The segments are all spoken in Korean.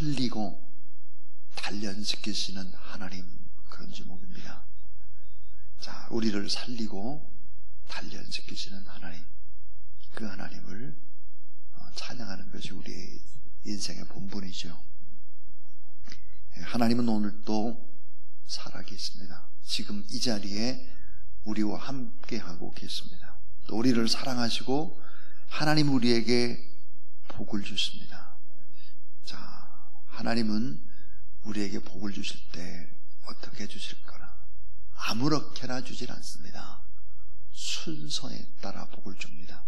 살리고 단련시키시는 하나님, 그런 제목입니다. 자, 우리를 살리고 단련시키시는 하나님, 그 하나님을 찬양하는 것이 우리의 인생의 본분이죠. 하나님은 오늘도 살아계십니다. 지금 이 자리에 우리와 함께하고 계십니다. 또 우리를 사랑하시고 하나님 우리에게 복을 주십니다. 자, 하나님은 우리에게 복을 주실 때 어떻게 주실 거나 아무렇게나 주질 않습니다. 순서에 따라 복을 줍니다.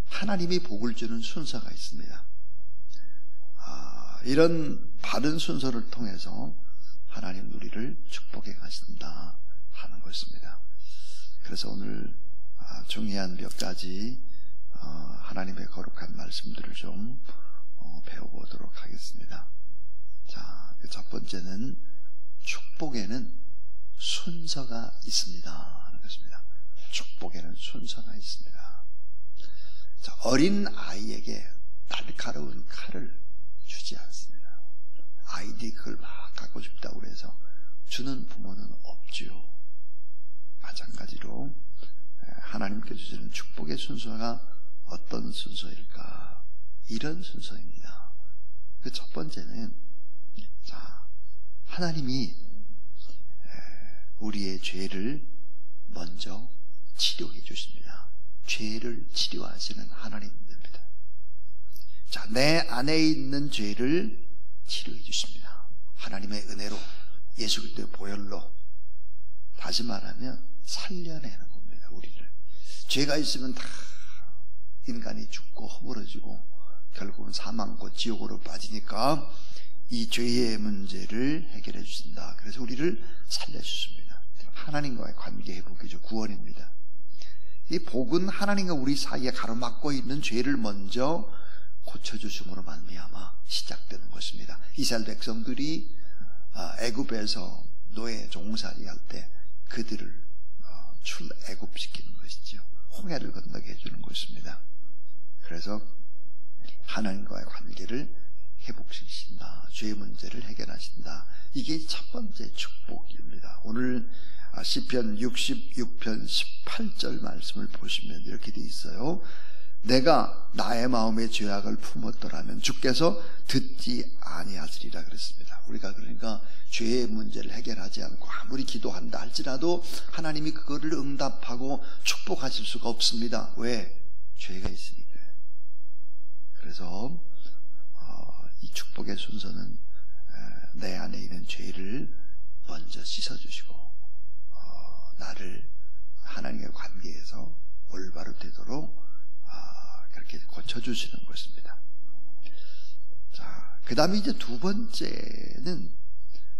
하나님이 복을 주는 순서가 있습니다. 이런 바른 순서를 통해서 하나님 우리를 축복해 가신다 하는 것입니다. 그래서 오늘 중요한 몇 가지 하나님의 거룩한 말씀들을 좀 배워보도록 하겠습니다. 자, 첫 번째는 축복에는 순서가 있습니다 하는 것입니다. 축복에는 순서가 있습니다. 자, 어린 아이에게 날카로운 칼을 주지 않습니다. 아이들이 그걸 막 갖고 싶다고 해서 주는 부모는 없지요. 마찬가지로 하나님께 주시는 축복의 순서가 어떤 순서일까? 이런 순서입니다. 그 첫 번째는, 자, 하나님이 우리의 죄를 먼저 치료해 주십니다. 죄를 치료하시는 하나님입니다. 자, 내 안에 있는 죄를 치료해 주십니다. 하나님의 은혜로, 예수 그리스도의 보혈로, 다시 말하면 살려내는 겁니다. 우리를. 죄가 있으면 다 인간이 죽고 허물어지고 결국은 사망과 지옥으로 빠지니까 이 죄의 문제를 해결해 주신다. 그래서 우리를 살려주십니다. 하나님과의 관계 회복이죠. 구원입니다. 이 복은 하나님과 우리 사이에 가로막고 있는 죄를 먼저 고쳐주심으로 말미암아 시작되는 것입니다. 이스라엘 백성들이 애굽에서 노예 종살이 할 때 그들을 출애굽시키는 것이죠. 홍해를 건너게 해주는 것입니다. 그래서 하나님과의 관계를 회복시키신다. 죄의 문제를 해결하신다. 이게 첫 번째 축복입니다. 오늘 시편 66편 18절 말씀을 보시면 이렇게 돼 있어요. 내가 나의 마음의 죄악을 품었더라면 주께서 듣지 아니하시리라 그랬습니다. 우리가 그러니까 죄의 문제를 해결하지 않고 아무리 기도한다 할지라도 하나님이 그거를 응답하고 축복하실 수가 없습니다. 왜? 죄가 있으니까요. 그래서 이 축복의 순서는 내 안에 있는 죄를 먼저 씻어주시고 나를 하나님의 관계에서 올바로 되도록 그렇게 고쳐주시는 것입니다. 자, 그 다음에 이제 두 번째는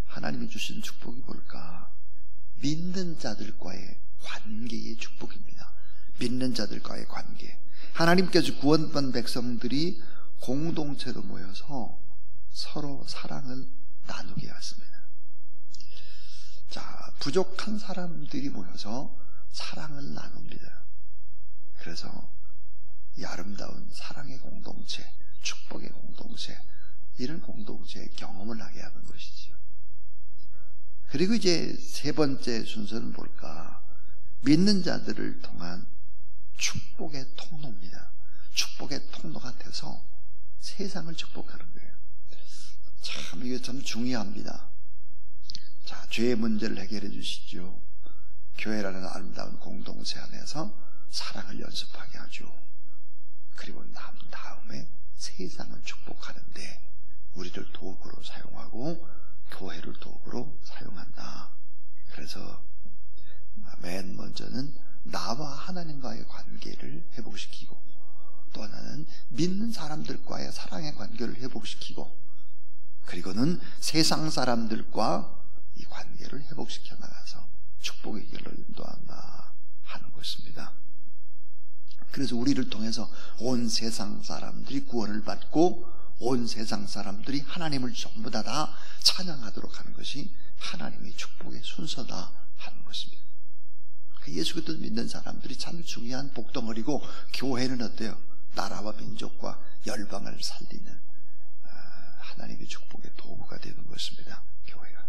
하나님이 주신 축복이 뭘까? 믿는 자들과의 관계의 축복입니다. 믿는 자들과의 관계. 하나님께서 구원받은 백성들이 공동체로 모여서 서로 사랑을 나누게 하십니다. 자, 부족한 사람들이 모여서 사랑을 나눕니다. 그래서 이 아름다운 사랑의 공동체, 축복의 공동체, 이런 공동체의 경험을 하게 하는 것이죠. 그리고 이제 세 번째 순서는 뭘까? 믿는 자들을 통한 축복의 통로입니다. 축복의 통로가 돼서 세상을 축복하는 거예요. 참 이게 참 중요합니다. 자, 죄의 문제를 해결해 주시죠. 교회라는 아름다운 공동체 안에서 사랑을 연습하게 하죠. 그리고 난 다음에 세상을 축복하는데 우리를 도구로 사용하고 교회를 도구로 사용한다. 그래서 맨 먼저는 나와 하나님과의 관계를 회복시키고 또 하나는 믿는 사람들과의 사랑의 관계를 회복시키고 그리고는 세상 사람들과 이 관계를 회복시켜 나가서 축복의 길로 인도한다 하는 것입니다. 그래서 우리를 통해서 온 세상 사람들이 구원을 받고 온 세상 사람들이 하나님을 전부 다 찬양하도록 하는 것이 하나님의 축복의 순서다 하는 것입니다. 예수 그리스도 믿는 사람들이 참 중요한 복덩어리고 교회는 어때요? 나라와 민족과 열방을 살리는 하나님의 축복의 도구가 되는 것입니다. 교회가.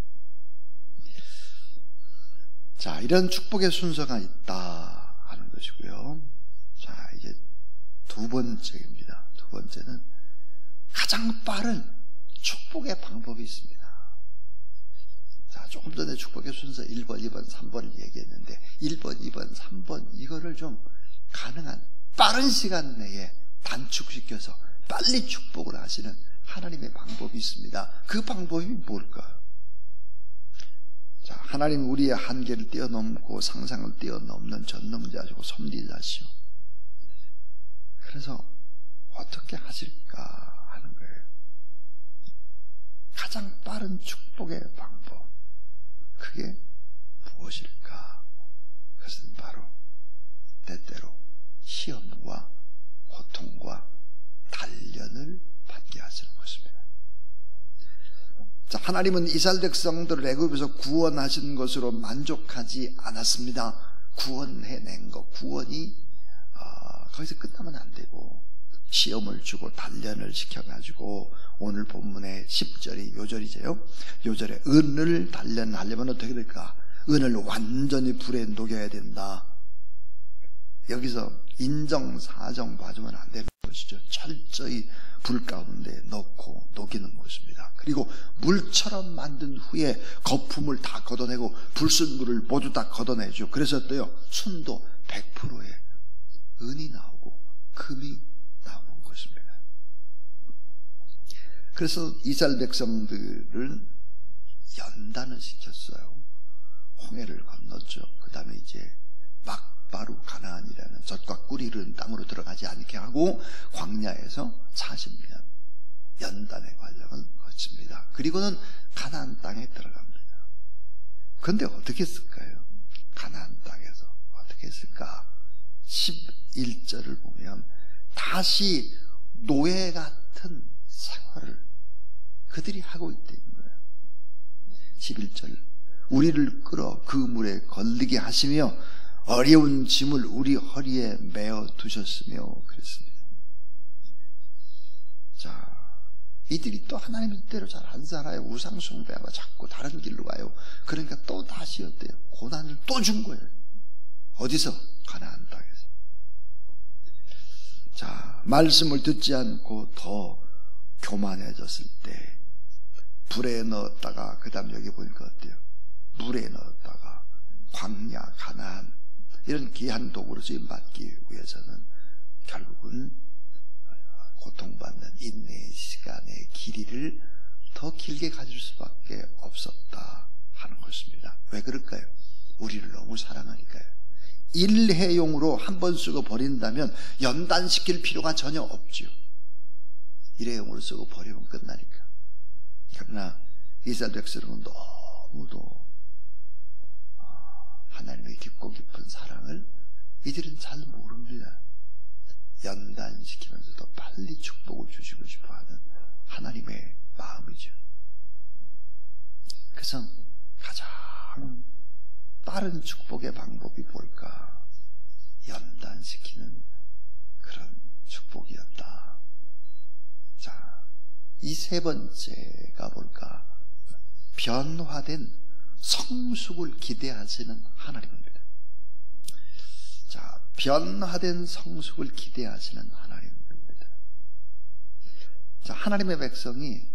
자, 이런 축복의 순서가 있다 하는 것이고요. 자, 이제 두 번째입니다. 두 번째는 가장 빠른 축복의 방법이 있습니다. 자, 조금 전에 축복의 순서 1번, 2번, 3번을 얘기했는데 1번, 2번, 3번 이거를 좀 가능한 빠른 시간 내에 단축시켜서 빨리 축복을 하시는 하나님의 방법이 있습니다. 그 방법이 뭘까? 자, 하나님 우리의 한계를 뛰어넘고 상상을 뛰어넘는 전능자시고 섭리자시오. 그래서 어떻게 하실까 하는 거예요. 가장 빠른 축복의 방법, 그게 무엇일까? 그것은 바로 때때로 시험과 고통과 단련을 받게 하시는 것입니다. 자, 하나님은 이스라엘 백성들을 애굽에서 구원하신 것으로 만족하지 않았습니다. 구원해낸 것, 구원이 거기서 끝나면 안 되고 시험을 주고 단련을 시켜가지고 오늘 본문의 10절이 요절이죠. 요절에 은을 단련하려면 어떻게 될까? 은을 완전히 불에 녹여야 된다. 여기서 인정, 사정 봐주면 안 되는 것이죠. 철저히 불 가운데 넣고 녹이는 것입니다. 그리고 물처럼 만든 후에 거품을 다 걷어내고 불순물을 모두 다 걷어내죠. 그래서 어때요? 순도 100%의 은이 나오고 금이 나오는 것입니다. 그래서 이스라엘 백성들을 연단을 시켰어요. 홍해를 건넜죠. 그 다음에 이제 막바로 가나안이라는 젖과 꿀이 흐르는 땅으로 들어가지 않게 하고 광야에서 40년 연단의 과정을 거칩니다. 그리고는 가나안 땅에 들어갑니다. 그런데 어떻게 했을까요? 가나안 땅에서 어떻게 했을까? 11절을 보면 다시 노예 같은 생활을 그들이 하고 있다는 거예요. 11절, 우리를 끌어 그 물에 걸리게 하시며 어려운 짐을 우리 허리에 메어 두셨으며 그랬습니다. 자, 이들이 또 하나님의 뜻대로 잘 안 살아요. 우상 숭배하고 자꾸 다른 길로 가요. 그러니까 또 다시 어때요? 고난을 또 준 거예요. 어디서? 가나안 땅에서. 자, 말씀을 듣지 않고 더 교만해졌을 때 불에 넣었다가 그 다음 여기 보니까 어때요? 물에 넣었다가 광야, 가나안 이런 귀한 도구로 쓰임받기 위해서는 결국은 고통받는 인내의 시간의 길이를 더 길게 가질 수밖에 없었다 하는 것입니다. 왜 그럴까요? 우리를 너무 사랑하니까요. 일회용으로 한 번 쓰고 버린다면 연단시킬 필요가 전혀 없죠. 일회용으로 쓰고 버리면 끝나니까. 그러나 이스라엘 백성은 너무도 하나님의 깊고 깊은 사랑을 이들은 잘 모릅니다. 연단시키면서 더 빨리 축복을 주시고 싶어하는 하나님의 마음이죠. 그래서 가장 빠른 축복의 방법이 뭘까? 연단시키는 그런 축복이었다. 자, 이 세 번째가 뭘까? 변화된 성숙을 기대하시는 하나님입니다. 자, 변화된 성숙을 기대하시는 하나님입니다. 자, 하나님의 백성이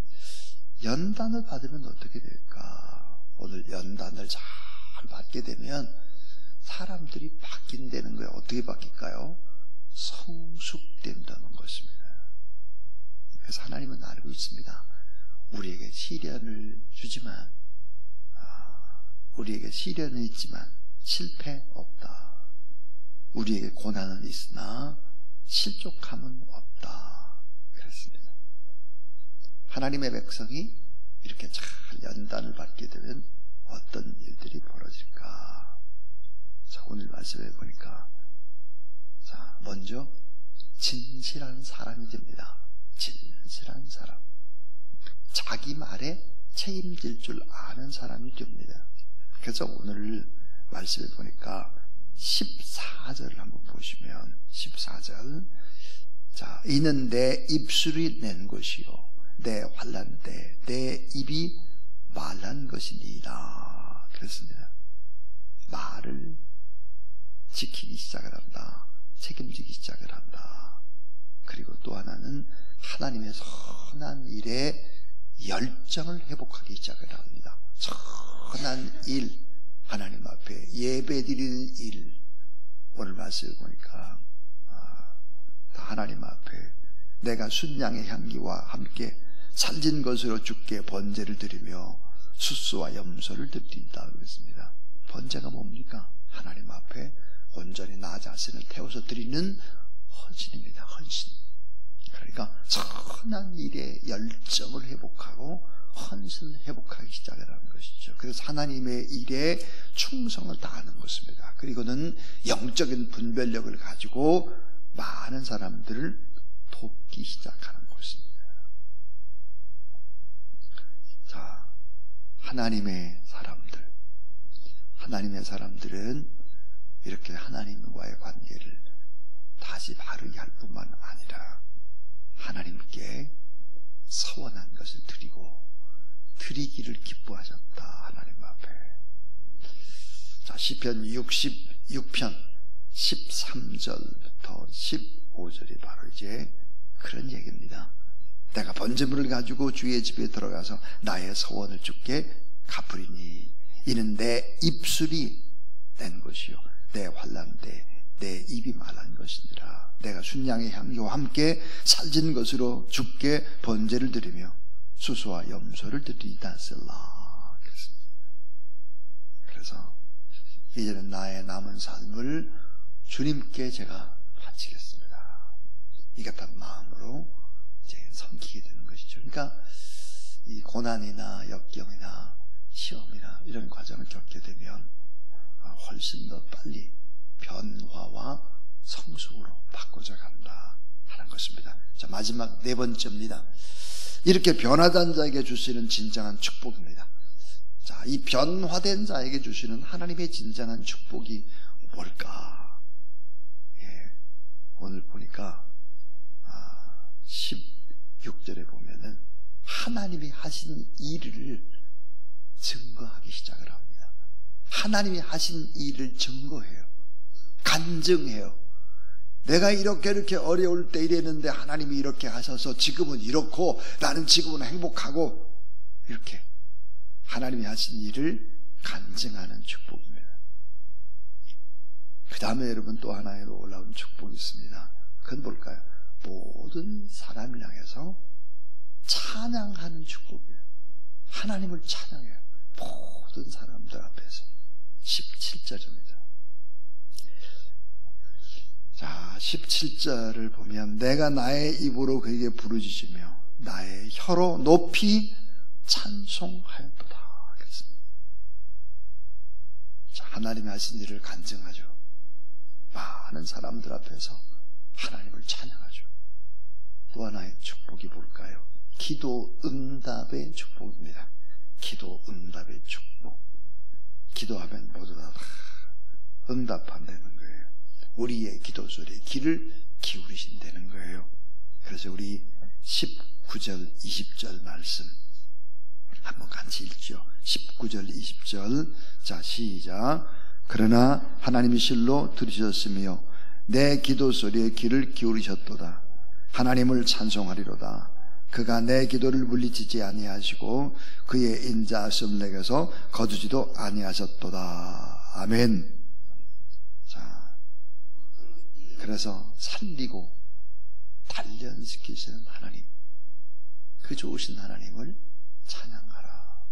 연단을 받으면 어떻게 될까? 오늘 연단을 잘 받게 되면 사람들이 바뀐다는 거예요. 어떻게 바뀔까요? 성숙된다는 것입니다. 그래서 하나님은 알고 있습니다. 우리에게 시련을 주지만 우리에게 시련은 있지만 실패 없다. 우리에게 고난은 있으나 실족함은 없다. 그랬습니다. 하나님의 백성이 이렇게 잘 연단을 받게 되면 어떤 일들이 벌어질까? 자, 오늘 말씀해 보니까 자, 먼저 진실한 사람이 됩니다. 진실한 사람. 자기 말에 책임질 줄 아는 사람이 됩니다. 그래서 오늘 말씀해 보니까 14절을 한번 보시면 14절 자, 이는 내 입술이 낸 것이요 내 환난 때 내 입이 말한 것이니이다 그랬습니다. 말을 지키기 시작을 한다. 책임지기 시작을 한다. 그리고 또 하나는 하나님의 선한 일에 열정을 회복하기 시작을 합니다. 선한 일, 하나님 앞에 예배드리는 일. 오늘 말씀을 보니까 다 하나님 앞에 내가 순양의 향기와 함께 살진 것으로 주께 번제를 드리며 숫소와 염소를 드린다 그랬습니다. 번제가 뭡니까? 하나님 앞에 온전히 나 자신을 태워서 드리는 헌신입니다. 헌신. 그러니까 선한 일에 열정을 회복하고 헌신을 회복하기 시작을 하는 것이죠. 그래서 하나님의 일에 충성을 다하는 것입니다. 그리고는 영적인 분별력을 가지고 많은 사람들을 돕기 시작하는 것입니다. 자, 하나님의 사람들은 이렇게 하나님과의 관계를 다시 바르게 할 뿐만 아니라 하나님께 서원한 것을 드리고 드리기를 기뻐하셨다. 하나님 앞에. 자, 시편 66편 13절부터 15절이 바로 이제 그런 얘기입니다. 내가 번제물을 가지고 주의 집에 들어가서 나의 서원을 주께 갚으리니 이는 내 입술이 낸 것이요 내 환난 때 내 입이 말한 것이니라. 내가 순양의 향기와 함께 살진 것으로 주께 번제를 드리며 수소와 염소를 드리다 쓸라. 그래서 이제는 나의 남은 삶을 주님께 제가 바치겠습니다. 이 같은 마음으로 이제 섬기게 되는 것이죠. 그러니까 이 고난이나 역경이나 시험이나 이런 과정을 겪게 되면 훨씬 더 빨리 변화와 성숙으로 바꿔져 간다 하는 것입니다. 자, 마지막 네 번째입니다. 이렇게 변화된 자에게 주시는 진정한 축복입니다. 자, 이 변화된 자에게 주시는 하나님의 진정한 축복이 뭘까? 예, 오늘 보니까 16절에 보면은 하나님이 하신 일을 증거하기 시작을 합니다. 하나님이 하신 일을 증거해요. 간증해요. 내가 이렇게 어려울 때 이랬는데 하나님이 이렇게 하셔서 지금은 이렇고 나는 지금은 행복하고 이렇게 하나님이 하신 일을 간증하는 축복입니다. 그 다음에 여러분 또 하나의 올라온 축복이 있습니다. 그건 뭘까요? 모든 사람을 향해서 찬양하는 축복이에요. 하나님을 찬양해요. 모든 사람들 앞에서. 17절입니다. 자, 17절을 보면 내가 나의 입으로 그에게 부르짖으며 나의 혀로 높이 찬송하였도다. 그랬습니다. 자, 하나님이 하신 일을 간증하죠. 많은 사람들 앞에서 하나님을 찬양하죠. 또 하나의 축복이 뭘까요? 기도 응답의 축복입니다. 기도 응답의 축복. 기도하면 모두 다 응답한다는 거예요. 우리의 기도 소리에 귀를 기울이신다는 거예요. 그래서 우리 19절 20절 말씀 한번 같이 읽죠. 19절 20절 자, 시작. 그러나 하나님이 실로 들으셨으며 내 기도 소리에 귀를 기울이셨도다. 하나님을 찬송하리로다. 그가 내 기도를 물리치지 아니하시고 그의 인자하심을 내게서 거두지도 아니하셨도다. 아멘. 자, 그래서 살리고 단련시키시는 하나님, 그 좋으신 하나님을 찬양하라.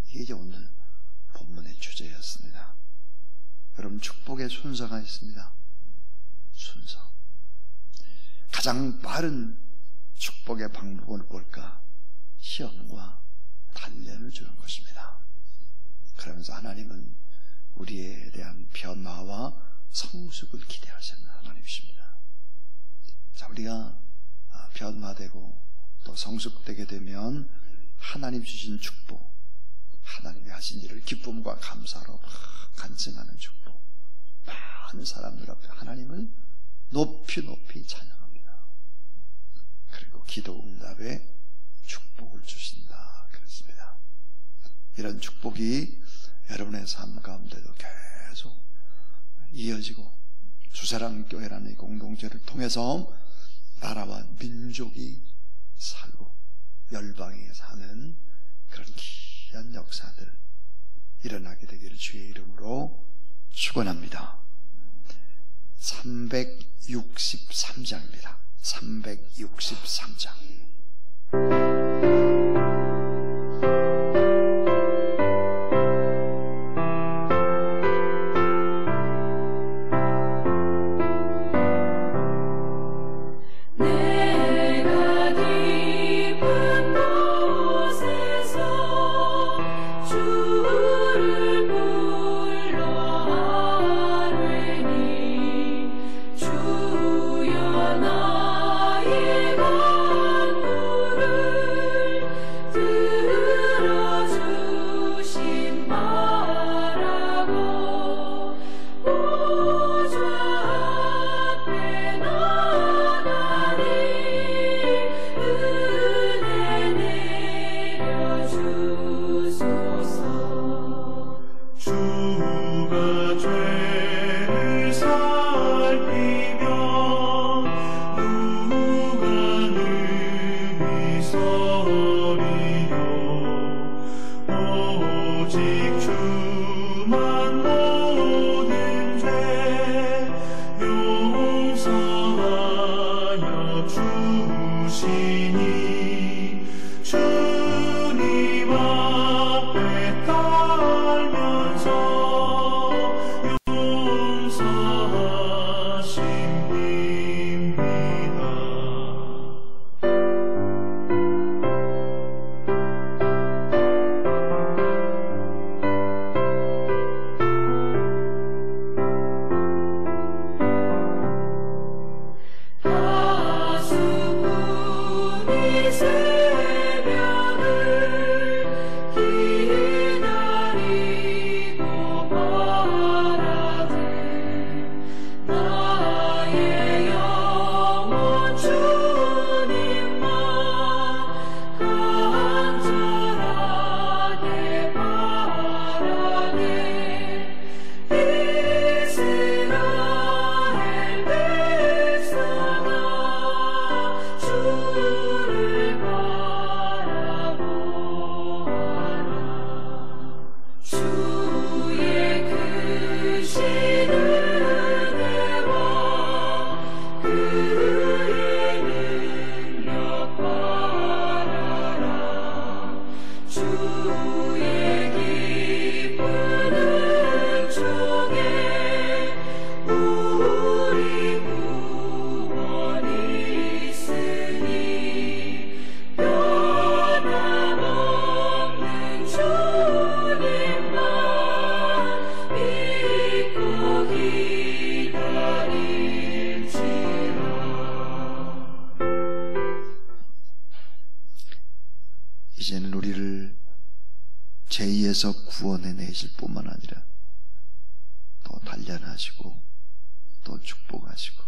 이게 이제 오늘 본문의 주제였습니다. 여러분, 축복의 순서가 있습니다. 순서. 가장 빠른 축복의 방법은 뭘까? 시험과 단련을 주는 것입니다. 그러면서 하나님은 우리에 대한 변화와 성숙을 기대하시는 하나님이십니다. 자, 우리가 변화되고 또 성숙되게 되면 하나님 주신 축복, 하나님이 하신 일을 기쁨과 감사로 간증하는 축복, 많은 사람들 앞에 하나님을 높이 높이 찬양합니다. 그리고 기도 응답의 축복을 주신다 그랬습니다. 이런 축복이 여러분의 삶 가운데도 계속 이어지고 주사랑교회라는 이 공동체를 통해서 나라와 민족이 살고 열방에 사는 그런 귀한 역사들 일어나게 되기를 주의 이름으로 축원합니다. 363장입니다. 363장. 이제는 우리를 죄에서 구원해내실 뿐만 아니라 또 단련하시고 또 축복하시고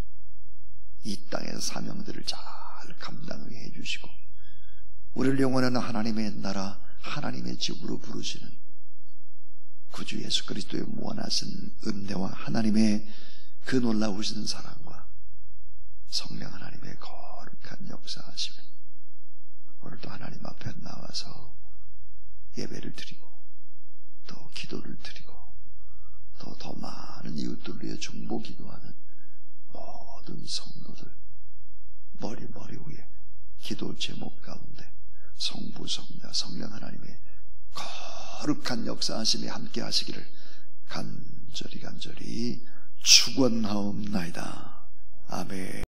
이 땅의 사명들을 잘 감당하게 해주시고 우리를 영원한 하나님의 나라 하나님의 집으로 부르시는 구주 예수 그리스도의 무한하신 은혜와 하나님의 그 놀라우신 사랑과 성령 하나님의 거룩한 역사하심에 오늘도 하나님 앞에 나와서 예배를 드리고 또 기도를 드리고 또 더 많은 이웃들을 위해 중보 기도하는 모든 성도들 머리 위에 기도 제목 가운데 성부 성자 성령 하나님의 거룩한 역사하심이 함께 하시기를 간절히 축원하옵나이다. 아멘.